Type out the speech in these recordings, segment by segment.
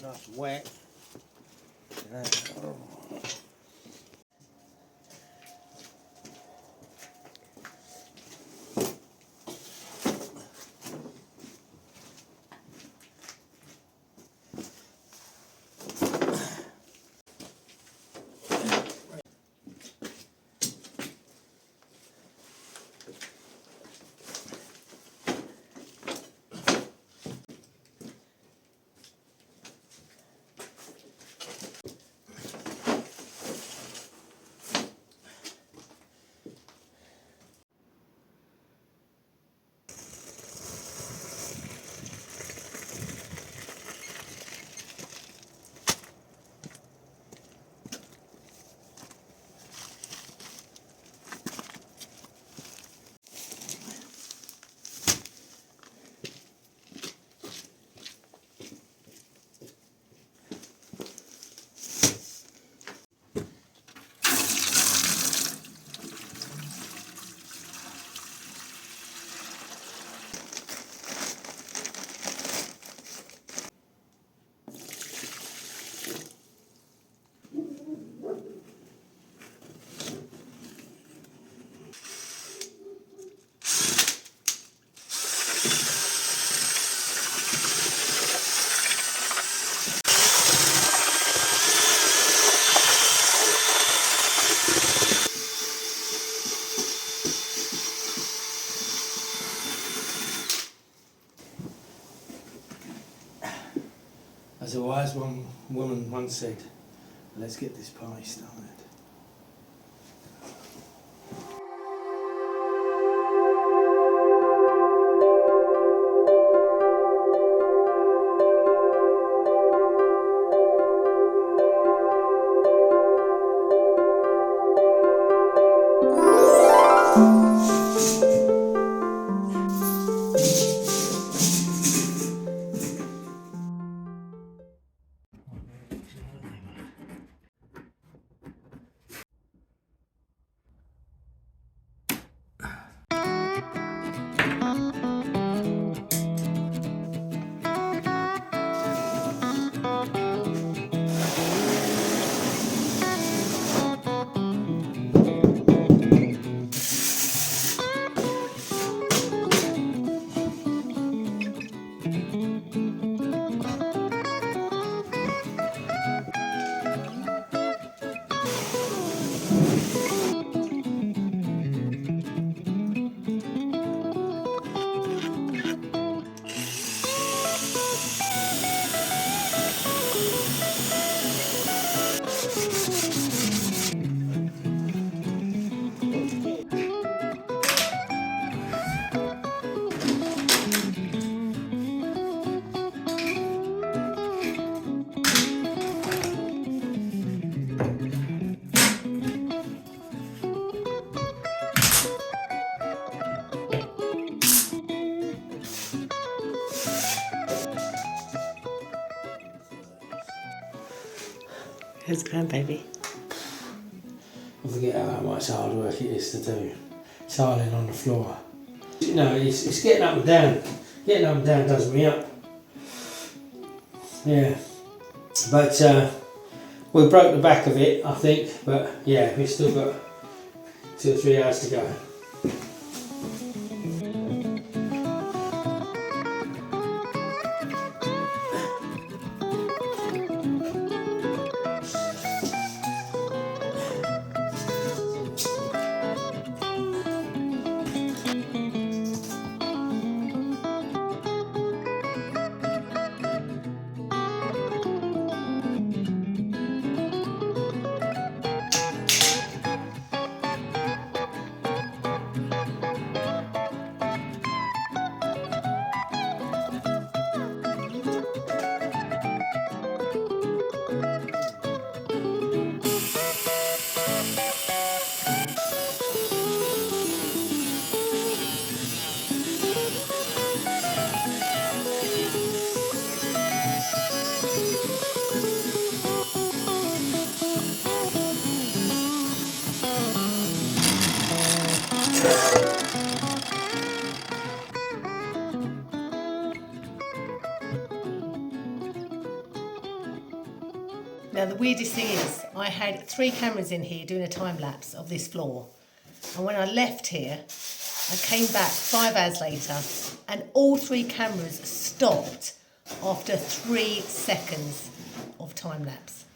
nice and wet. As a wise one woman once said, let's get this party started. How's it going, baby? I forget how much hard work it is to do tiling on the floor. You know, it's getting up and down. Getting up and down does me up. Yeah. But we broke the back of it, I think. But yeah, we've still got 2 or 3 hours to go. Now the weirdest thing is, I had 3 cameras in here doing a time lapse of this floor, and when I left here, I came back 5 hours later, and all 3 cameras stopped after 3 seconds of time lapse.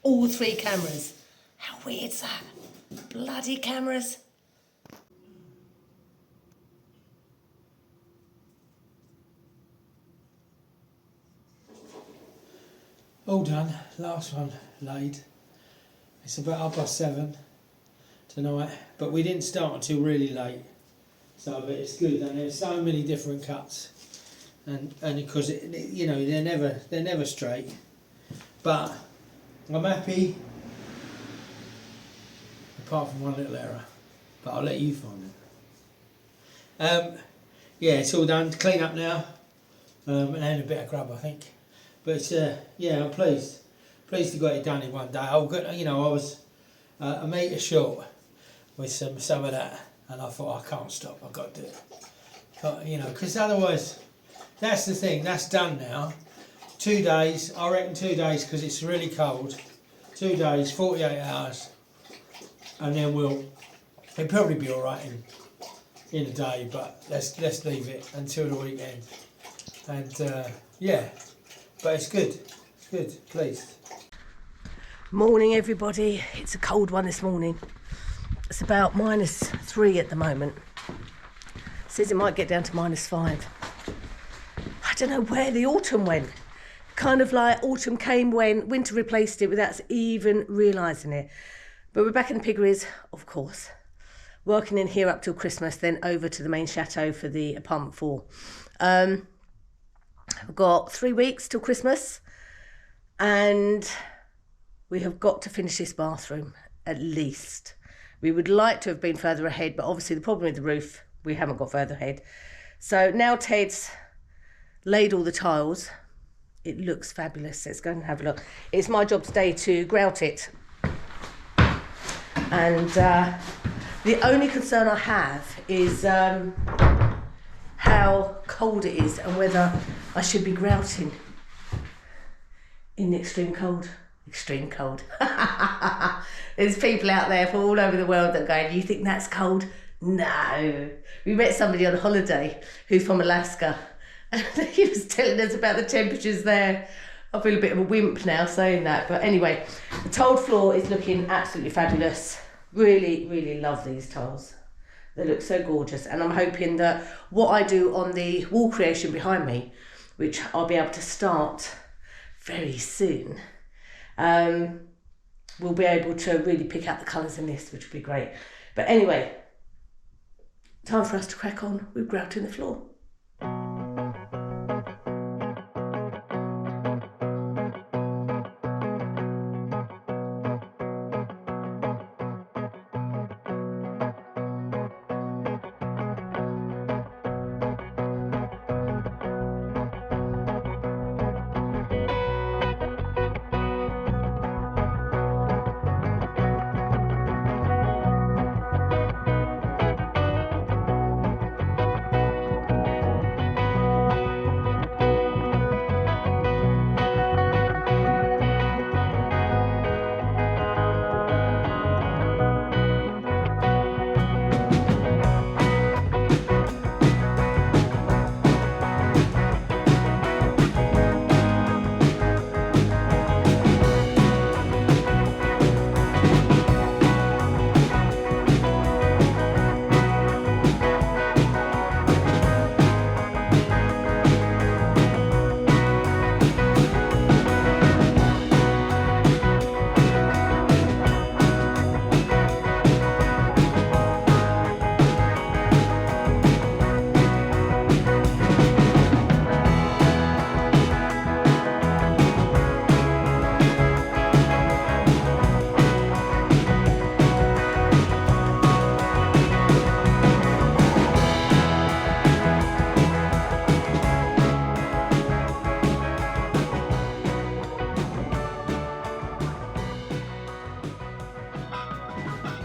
All 3 cameras. How weird's that? Bloody cameras. All done, last one laid. It's about 7:30 tonight, but we didn't start until really late. So but it's good, and there's so many different cuts, and because you know they're never straight. But I'm happy, apart from one little error. But I'll let you find it. Yeah, it's all done. Clean up now, and then a bit of grub, I think. But yeah, I'm pleased to got it done in one day. I was a metre short with some of that, and I thought I can't stop. I've got to do it. But, you know, because otherwise, that's the thing. That's done now. 2 days. I reckon 2 days because it's really cold. 2 days, 48 hours, and then it'll probably be all right in a day. But let's leave it until the weekend. And yeah. But it's good. It's good. Pleased. Morning, everybody. It's a cold one this morning. It's about -3 at the moment. Says it might get down to -5. I don't know where the autumn went. Kind of like autumn came when winter replaced it without us even realising it. But we're back in the piggeries, of course. Working in here up till Christmas, then over to the main chateau for the apartment 4. We've got 3 weeks till Christmas, and we have got to finish this bathroom at least. We would like to have been further ahead, but obviously the problem with the roof, we haven't got further ahead. So now Ted's laid all the tiles. It looks fabulous. Let's go and have a look. It's my job today to grout it. And the only concern I have is how cold it is and whether I should be grouting in the extreme cold. Extreme cold. There's people out there from all over the world that are going, you think that's cold? No. We met somebody on holiday who's from Alaska, and he was telling us about the temperatures there. I feel a bit of a wimp now saying that, but anyway, the tiled floor is looking absolutely fabulous. Really, really love these tiles. They look so gorgeous, and I'm hoping that what I do on the wall creation behind me, which I'll be able to start very soon, we'll be able to really pick out the colours in this, which would be great. But anyway, time for us to crack on with grouting the floor.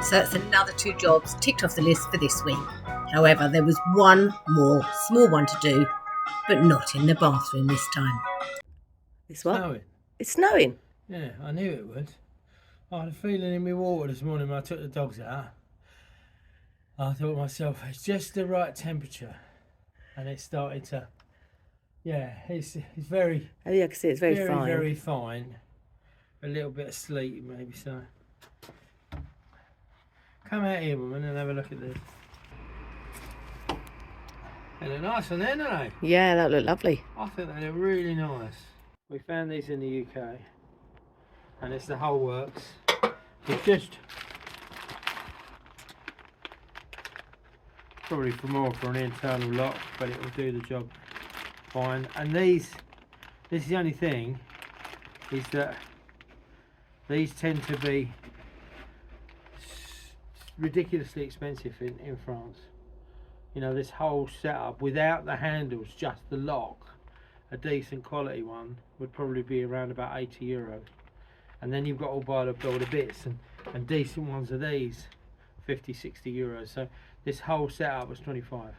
So that's another 2 jobs ticked off the list for this week. However, there was one more small one to do, but not in the bathroom this time. It's what? Snowing. It's snowing. Yeah, I knew it would. I had a feeling in my water this morning when I took the dogs out. I thought to myself, it's just the right temperature. And it started to, yeah, it's very, Oh, yeah, I can see it's very fine. very fine. A little bit of sleet maybe, so. Come out here, woman, and have a look at this. They look nice on there, don't they? Yeah, that looked lovely. I think they look really nice. We found these in the UK, and it's the whole works. It's just probably for an internal lock, but it will do the job fine. And this is the only thing, is that these tend to be ridiculously expensive in France. You know, this whole setup without the handles, just the lock, a decent quality one would probably be around about €80. And then you've got all the bits and decent ones of these, 50, 60 euros. So this whole setup was 25.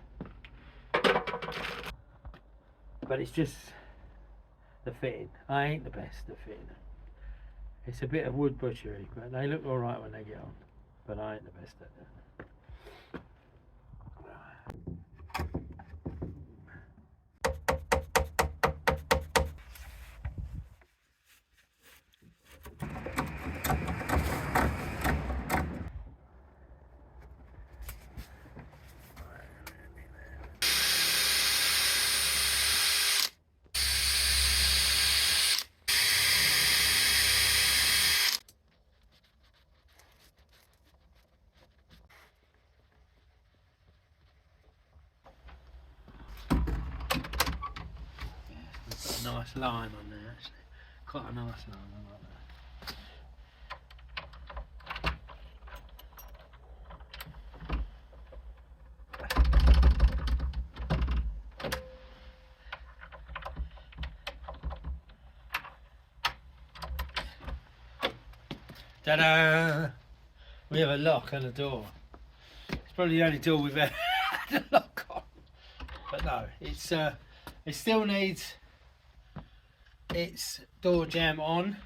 But it's just the fitting. I ain't the best at fitting. It's a bit of wood butchery, but they look alright when they get on. But I ain't the best at it. Nice line on there, actually. Quite a nice line, I like that. Ta-da! We have a lock on the door. It's probably the only door we've ever had a lock on. But no, it still needs its door jamb on,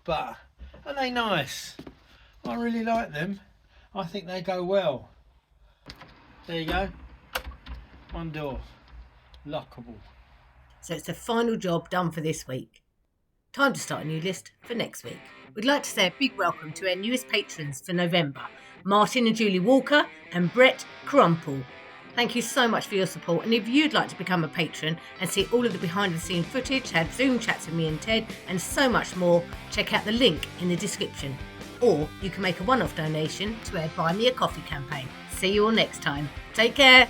but aren't they nice? I really like them. I think they go well. There you go. One door, lockable. So it's the final job done for this week. Time to start a new list for next week. We'd like to say a big welcome to our newest patrons for November, Martin and Julie Walker and Brett Crumple. Thank you so much for your support, and if you'd like to become a patron and see all of the behind the scenes footage, have Zoom chats with me and Ted, and so much more, check out the link in the description. Or you can make a one-off donation to our Buy Me a Coffee campaign. See you all next time. Take care.